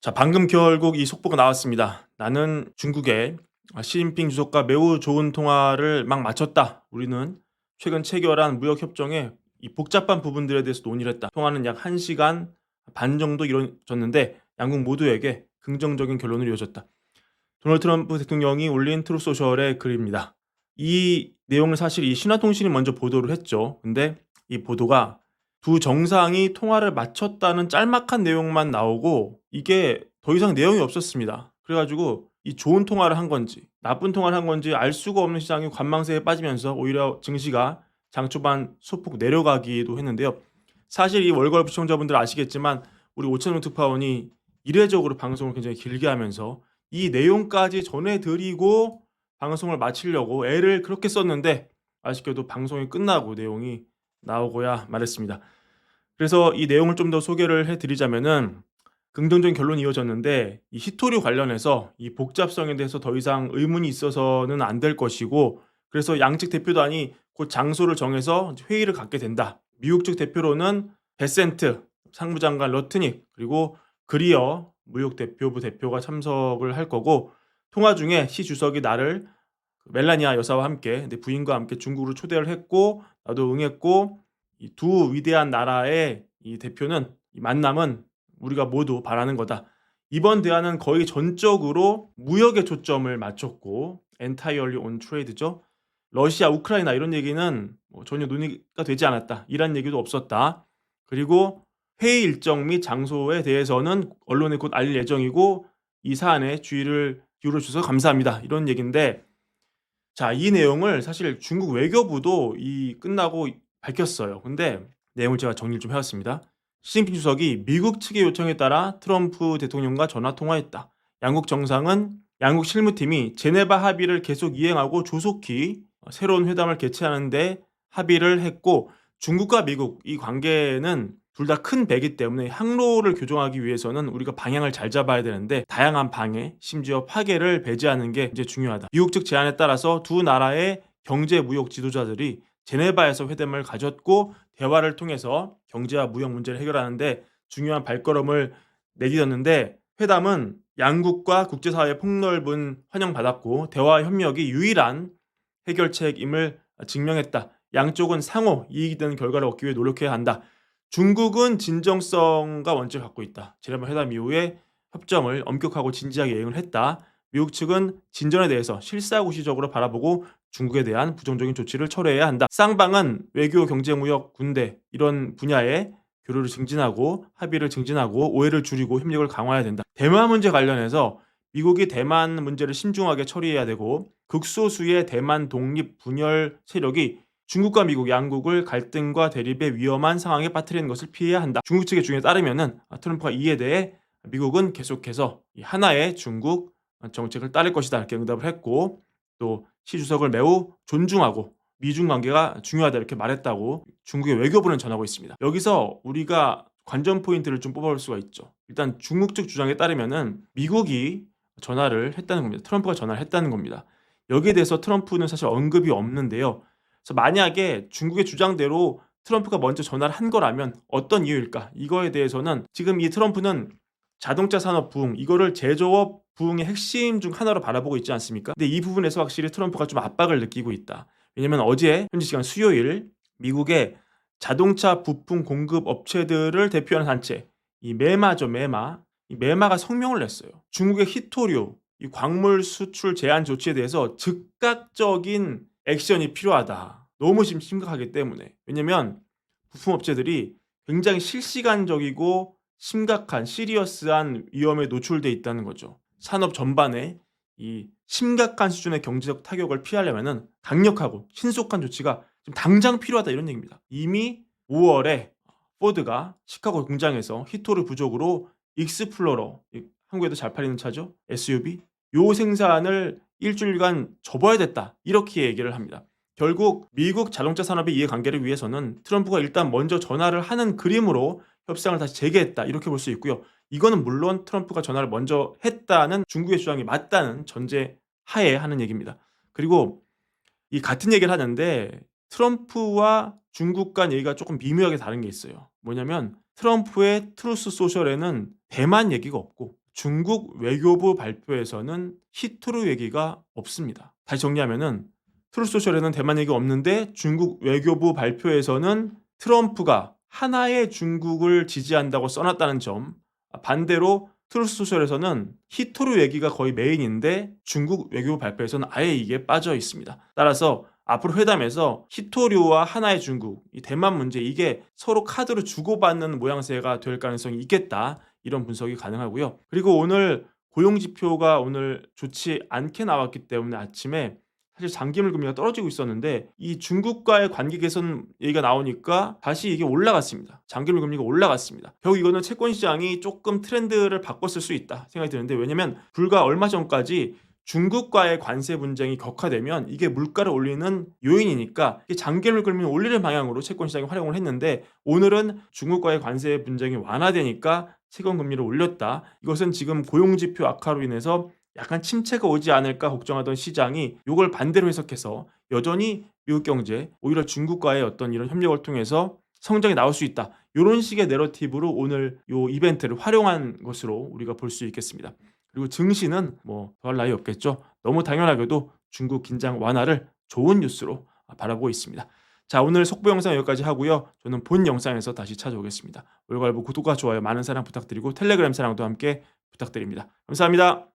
자, 방금 결국 이 속보가 나왔습니다. 나는 중국의 시진핑 주석과 매우 좋은 통화를 막 마쳤다. 우리는 최근 체결한 무역 협정의 이 복잡한 부분들에 대해서 논의를 했다. 통화는 약 1시간 반 정도 이루어졌는데 양국 모두에게 긍정적인 결론으로 이어졌다. 도널드 트럼프 대통령이 올린 트루th 소셜의 글입니다. 이 내용을 사실 이 신화통신이 먼저 보도를 했죠. 근데 이 보도가 두 정상이 통화를 마쳤다는 짤막한 내용만 나오고 이게 더 이상 내용이 없었습니다. 그래가지고 이 좋은 통화를 한 건지 나쁜 통화를 한 건지 알 수가 없는 시장이 관망세에 빠지면서 오히려 증시가 장 초반 소폭 내려가기도 했는데요. 사실 이 월걸 시청자분들 아시겠지만 우리 오천원 특파원이 이례적으로 방송을 굉장히 길게 하면서 이 내용까지 전해드리고 방송을 마치려고 애를 그렇게 썼는데 아쉽게도 방송이 끝나고 내용이 나오고야 말했습니다. 그래서 이 내용을 좀 더 소개를 해드리자면은 긍정적인 결론이 이어졌는데 이 히토류 관련해서 이 복잡성에 대해서 더 이상 의문이 있어서는 안 될 것이고, 그래서 양측 대표단이 곧 장소를 정해서 회의를 갖게 된다. 미국 측 대표로는 베센트 상무장관 러트닉 그리고 그리어 무역 대표부 대표가 참석을 할 거고, 통화 중에 시 주석이 나를 멜라니아 여사와 함께 내 부인과 함께 중국으로 초대를 했고 나도 응했고, 이 두 위대한 나라의 이 대표는 이 만남은 우리가 모두 바라는 거다. 이번 대화는 거의 전적으로 무역에 초점을 맞췄고 entirely on trade죠. 러시아, 우크라이나 이런 얘기는 전혀 논의가 되지 않았다. 이란 얘기도 없었다. 그리고 회의 일정 및 장소에 대해서는 언론에 곧 알릴 예정이고 이 사안에 주의를 기울여 주셔서 감사합니다. 이런 얘기인데, 자, 이 내용을 사실 중국 외교부도 이 끝나고 밝혔어요. 근데 내용을 제가 정리를 좀 해왔습니다. 시진핑 주석이 미국 측의 요청에 따라 트럼프 대통령과 전화 통화했다. 양국 정상은 양국 실무팀이 제네바 합의를 계속 이행하고 조속히 새로운 회담을 개최하는 데 합의를 했고, 중국과 미국 이 관계는 둘 다 큰 배기 때문에 항로를 교정하기 위해서는 우리가 방향을 잘 잡아야 되는데 다양한 방해, 심지어 파괴를 배제하는 게 이제 중요하다. 미국 측 제안에 따라서 두 나라의 경제 무역 지도자들이 제네바에서 회담을 가졌고 대화를 통해서 경제와 무역 문제를 해결하는데 중요한 발걸음을 내딛었는데, 회담은 양국과 국제사회의 폭넓은 환영받았고 대화 협력이 유일한 해결책임을 증명했다. 양쪽은 상호 이익이 되는 결과를 얻기 위해 노력해야 한다. 중국은 진정성과 원칙을 갖고 있다. 지난번 회담 이후에 협정을 엄격하고 진지하게 이행을 했다. 미국 측은 진전에 대해서 실사구시적으로 바라보고 중국에 대한 부정적인 조치를 철회해야 한다. 쌍방은 외교, 경제, 무역, 군대 이런 분야에 교류를 증진하고 합의를 증진하고 오해를 줄이고 협력을 강화해야 된다. 대만 문제 관련해서 미국이 대만 문제를 신중하게 처리해야 되고 극소수의 대만 독립 분열 세력이 중국과 미국 양국을 갈등과 대립의 위험한 상황에 빠뜨리는 것을 피해야 한다. 중국 측의 주장에 따르면은 트럼프가 이에 대해 미국은 계속해서 이 하나의 중국 정책을 따를 것이다 이렇게 응답을 했고, 또 시 주석을 매우 존중하고 미중 관계가 중요하다 이렇게 말했다고 중국의 외교부는 전하고 있습니다. 여기서 우리가 관전 포인트를 좀 뽑아볼 수가 있죠. 일단 중국 측 주장에 따르면은 미국이 전화를 했다는 겁니다. 트럼프가 전화를 했다는 겁니다. 여기에 대해서 트럼프는 사실 언급이 없는데요. 그래서 만약에 중국의 주장대로 트럼프가 먼저 전화를 한 거라면 어떤 이유일까? 이거에 대해서는 지금 이 트럼프는 자동차 산업 부흥, 이거를 제조업 부흥의 핵심 중 하나로 바라보고 있지 않습니까? 근데 이 부분에서 확실히 트럼프가 좀 압박을 느끼고 있다. 왜냐면 어제 현지 시간 수요일 미국의 자동차 부품 공급 업체들을 대표하는 단체, 이 메마죠, 메마. 이 메마가 성명을 냈어요. 중국의 히토류, 이 광물 수출 제한 조치에 대해서 즉각적인 액션이 필요하다. 너무 심각하기 때문에. 왜냐면 부품 업체들이 굉장히 실시간적이고 심각한 시리어스한 위험에 노출돼 있다는 거죠. 산업 전반에 이 심각한 수준의 경제적 타격을 피하려면은 강력하고 신속한 조치가 지금 당장 필요하다 이런 얘기입니다. 이미 5월에 포드가 시카고 공장에서 히토르 부족으로 익스플로러, 한국에도 잘 팔리는 차죠. SUV 요 생산을 일주일간 접어야 됐다 이렇게 얘기를 합니다. 결국 미국 자동차 산업의 이해관계를 위해서는 트럼프가 일단 먼저 전화를 하는 그림으로 협상을 다시 재개했다 이렇게 볼 수 있고요. 이거는 물론 트럼프가 전화를 먼저 했다는 중국의 주장이 맞다는 전제 하에 하는 얘기입니다. 그리고 이 같은 얘기를 하는데 트럼프와 중국 간 얘기가 조금 미묘하게 다른 게 있어요. 뭐냐면 트럼프의 트루스 소셜에는 대만 얘기가 없고 중국 외교부 발표에서는 히토류 얘기가 없습니다. 다시 정리하면은 트루소셜에는 대만 얘기가 없는데 중국 외교부 발표에서는 트럼프가 하나의 중국을 지지한다고 써놨다는 점, 반대로 트루소셜에서는 히토류 얘기가 거의 메인인데 중국 외교부 발표에서는 아예 이게 빠져 있습니다. 따라서 앞으로 회담에서 히토류와 하나의 중국, 이 대만 문제 이게 서로 카드로 주고받는 모양새가 될 가능성이 있겠다. 이런 분석이 가능하고요. 그리고 오늘 고용 지표가 오늘 좋지 않게 나왔기 때문에 아침에 사실 장기물 금리가 떨어지고 있었는데 이 중국과의 관계 개선 얘기가 나오니까 다시 이게 올라갔습니다. 장기물 금리가 올라갔습니다. 결국 이거는 채권 시장이 조금 트렌드를 바꿨을 수 있다 생각이 드는데, 왜냐면 불과 얼마 전까지 중국과의 관세 분쟁이 격화되면 이게 물가를 올리는 요인이니까 이게 장기물 금리를 올리는 방향으로 채권 시장이 활용을 했는데, 오늘은 중국과의 관세 분쟁이 완화되니까 채권 금리를 올렸다. 이것은 지금 고용 지표 악화로 인해서 약간 침체가 오지 않을까 걱정하던 시장이 이걸 반대로 해석해서 여전히 미국 경제, 오히려 중국과의 어떤 이런 협력을 통해서 성장이 나올 수 있다. 이런 식의 내러티브로 오늘 이 이벤트를 활용한 것으로 우리가 볼 수 있겠습니다. 그리고 증시는 뭐 더할 나위 없겠죠. 너무 당연하게도 중국 긴장 완화를 좋은 뉴스로 바라보고 있습니다. 자, 오늘 속보 영상 여기까지 하고요. 저는 본 영상에서 다시 찾아오겠습니다. 월갈부 구독과 좋아요 많은 사랑 부탁드리고 텔레그램 사랑도 함께 부탁드립니다. 감사합니다.